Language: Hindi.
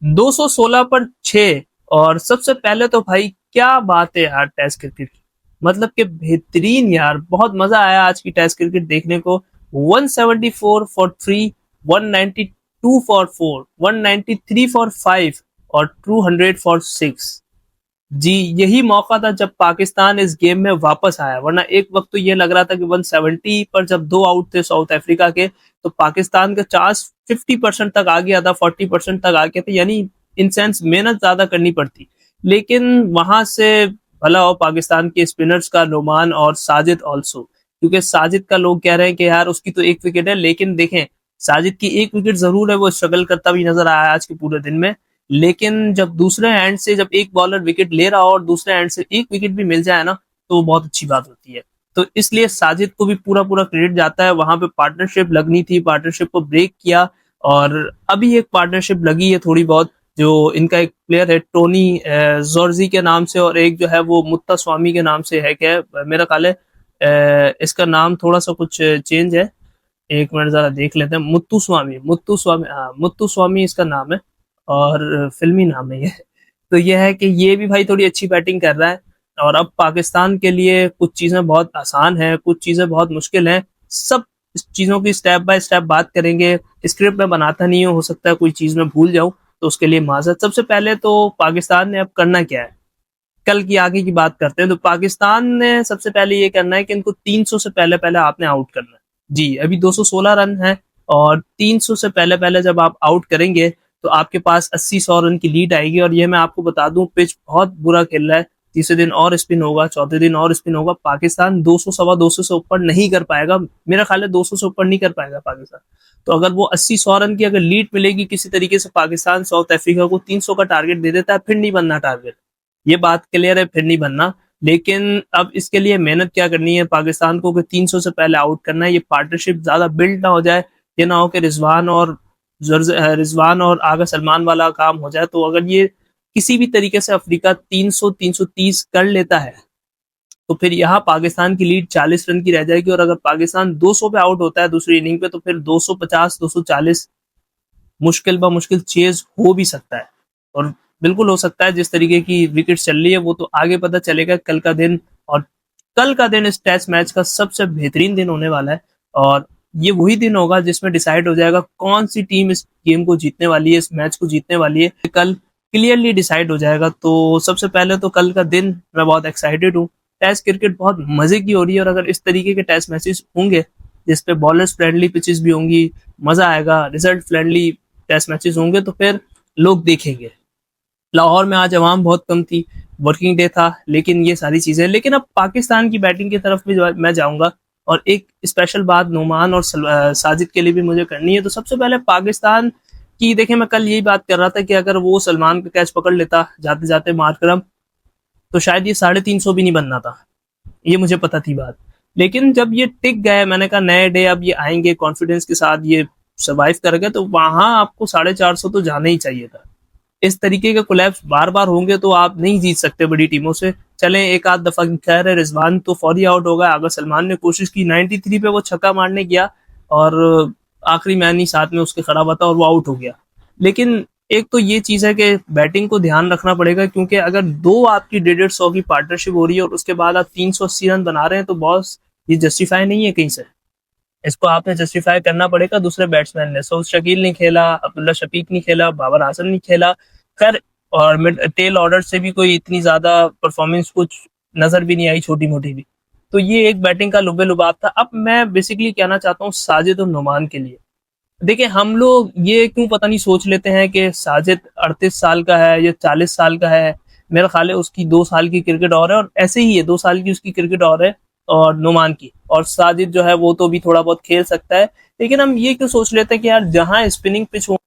216 पर 6। और सबसे पहले तो भाई क्या बात है यार टेस्ट क्रिकेट की, मतलब कि बेहतरीन यार, बहुत मजा आया आज की टेस्ट क्रिकेट देखने को। 174 फॉर 3, 192 फॉर 4, 193 फॉर 5 और 200 फॉर 6। जी, यही मौका था जब पाकिस्तान इस गेम में वापस आया, वरना एक वक्त तो ये लग रहा था कि 170 पर जब 2 आउट थे साउथ अफ्रीका के, तो पाकिस्तान का चांस 50% तक आ गया था, 40% तक आ गया था, यानी इन सेंस मेहनत ज्यादा करनी पड़ती। लेकिन वहां से भला हो पाकिस्तान के स्पिनर्स का नोमान और साजिद ऑल्सो, क्योंकि साजिद का लोग कह रहे हैं कि यार उसकी तो एक विकेट है, लेकिन देखें साजिद की एक विकेट जरूर है, वो स्ट्रगल करता भी नजर आया आज के पूरे दिन में। लेकिन जब दूसरे हैंड से जब एक बॉलर विकेट ले रहा हो और दूसरे हैंड से एक विकेट भी मिल जाए ना, तो वो बहुत अच्छी बात होती है। तो इसलिए साजिद को भी पूरा पूरा क्रेडिट जाता है, वहां पे पार्टनरशिप लगनी थी, पार्टनरशिप को ब्रेक किया। और अभी एक पार्टनरशिप लगी है थोड़ी बहुत, जो इनका एक प्लेयर है टोनी जॉर्जी के नाम से, और एक जो है वो मुत्ता स्वामी के नाम से है, क्या मेरा ख्याल है इसका नाम थोड़ा सा कुछ चेंज है। एक मिनट जरा देख लेते हैं। मुत्तू स्वामी, मुत्तू स्वामी, हाँ मुत्तू स्वामी इसका नाम है, और फिल्मी नाम है ये। तो ये है कि ये भी भाई थोड़ी अच्छी बैटिंग कर रहा है। और अब पाकिस्तान के लिए कुछ चीजें बहुत आसान है, कुछ चीजें बहुत मुश्किल हैं। सब इस चीजों की स्टेप बाय स्टेप बात करेंगे। स्क्रिप्ट में बनाता नहीं हो सकता है कोई चीज में भूल जाऊं, तो उसके लिए माजरत। सबसे पहले तो पाकिस्तान ने अब करना क्या है, कल की आगे की बात करते हैं। तो पाकिस्तान ने सबसे पहले ये करना है कि इनको 300 से पहले पहले आपने आउट करना है। जी, अभी 216 रन है, और 300 से पहले पहले जब आप आउट करेंगे तो आपके पास 80-100 रन की लीड आएगी। और ये मैं आपको बता दूं, पिच बहुत बुरा खेल रहा है। तीसरे दिन और स्पिन होगा, चौथे दिन और स्पिन होगा। पाकिस्तान 200 सवा 200 से ऊपर नहीं कर पाएगा, मेरा ख्याल है 200 से ऊपर नहीं कर पाएगा पाकिस्तान। तो अगर वो 80-100 रन की अगर लीड मिलेगी किसी तरीके से, पाकिस्तान साउथ अफ्रीका को 300 का टारगेट दे देता है, फिर नहीं बनना टारगेट, ये बात क्लियर है, फिर नहीं बनना। लेकिन अब इसके लिए मेहनत क्या करनी है पाकिस्तान को कि 300 से पहले आउट करना है। ये पार्टनरशिप ज्यादा बिल्ड ना हो जाए, ये ना हो कि रिजवान और आगा सलमान वाला काम हो जाए। तो अगर ये किसी भी तरीके से अफ्रीका 300-330 कर लेता है, तो फिर यहाँ पाकिस्तान की लीड 40 रन की रह जाएगी। और अगर पाकिस्तान 200 पे आउट होता है दूसरी इनिंग पे, तो फिर 250-240 मुश्किल ब मुश्किल चेज हो भी सकता है। और बिल्कुल हो सकता है, जिस तरीके की विकेट चल रही है वो तो आगे पता चलेगा कल का दिन। और कल का दिन इस टेस्ट मैच का सबसे बेहतरीन दिन होने वाला है। और ये वही दिन होगा जिसमें डिसाइड हो जाएगा कौन सी टीम इस गेम को जीतने वाली है, इस मैच को जीतने वाली है। कल क्लियरली डिसाइड हो जाएगा। तो सबसे पहले तो कल का दिन मैं बहुत एक्साइटेड हूँ। टेस्ट क्रिकेट बहुत मजे की हो रही है, और अगर इस तरीके के टेस्ट मैचेस होंगे जिसपे बॉलर्स फ्रेंडली पिचेस भी होंगी, मजा आएगा, रिजल्ट फ्रेंडली टेस्ट मैचेस होंगे, तो फिर लोग देखेंगे। लाहौर में आज अवाम बहुत कम थी, वर्किंग डे था, लेकिन ये सारी चीजें। लेकिन अब पाकिस्तान की बैटिंग की तरफ भी मैं जाऊंगा, और एक स्पेशल बात नोमान और साजिद के लिए भी मुझे करनी है। तो सबसे पहले पाकिस्तान की देखें, मैं कल यही बात कर रहा था कि अगर वो सलमान का कैच पकड़ लेता जाते जाते मार्करम, तो शायद ये 350 भी नहीं बनना था, ये मुझे पता थी बात। लेकिन जब ये टिक गए, मैंने कहा नए डे अब ये आएंगे कॉन्फिडेंस के साथ, ये सर्वाइव कर गए, तो वहां आपको 450 तो जाना ही चाहिए था। इस तरीके के कोलैप्स बार बार होंगे तो आप नहीं जीत सकते बड़ी टीमों से। चलें एक आध दफा खैर है, रिजवान तो फौरी आउट हो गया, अगर सलमान ने कोशिश की 93 पे वो छक्का मारने गया, और आखिरी मैन ही साथ में उसके खड़ा हुआ था और वो आउट हो गया। लेकिन एक तो ये चीज है कि बैटिंग को ध्यान रखना पड़ेगा, क्योंकि अगर दो आपकी 150 की पार्टनरशिप हो रही है और उसके बाद आप 380 रन बना रहे हैं, तो बॉस ये जस्टिफाई नहीं है कहीं से। इसको आपने जस्टिफाई करना पड़ेगा दूसरे बैट्समैन ने। सऊद शकील नहीं खेला, अब्दुल्ला शफीक नहीं खेला, बाबर आजम नहीं खेला, खैर और मिड टेल ऑर्डर से भी कोई इतनी ज्यादा परफॉर्मेंस कुछ नजर भी नहीं आई, छोटी मोटी भी। तो ये एक बैटिंग का लुबे लुबाब था। अब मैं बेसिकली कहना चाहता हूँ साजिद और नुमान के लिए। देखिए हम लोग ये क्यों पता नहीं सोच लेते हैं कि साजिद 38 साल का है या 40 साल का है। मेरा ख्याल है उसकी 2 साल की क्रिकेट और है, और ऐसे ही है 2 साल की उसकी क्रिकेट और है, और नुमान की। और साजिद जो है वो तो भी थोड़ा बहुत खेल सकता है। लेकिन हम ये क्यों सोच लेते हैं कि यार जहां स्पिनिंग पिच हो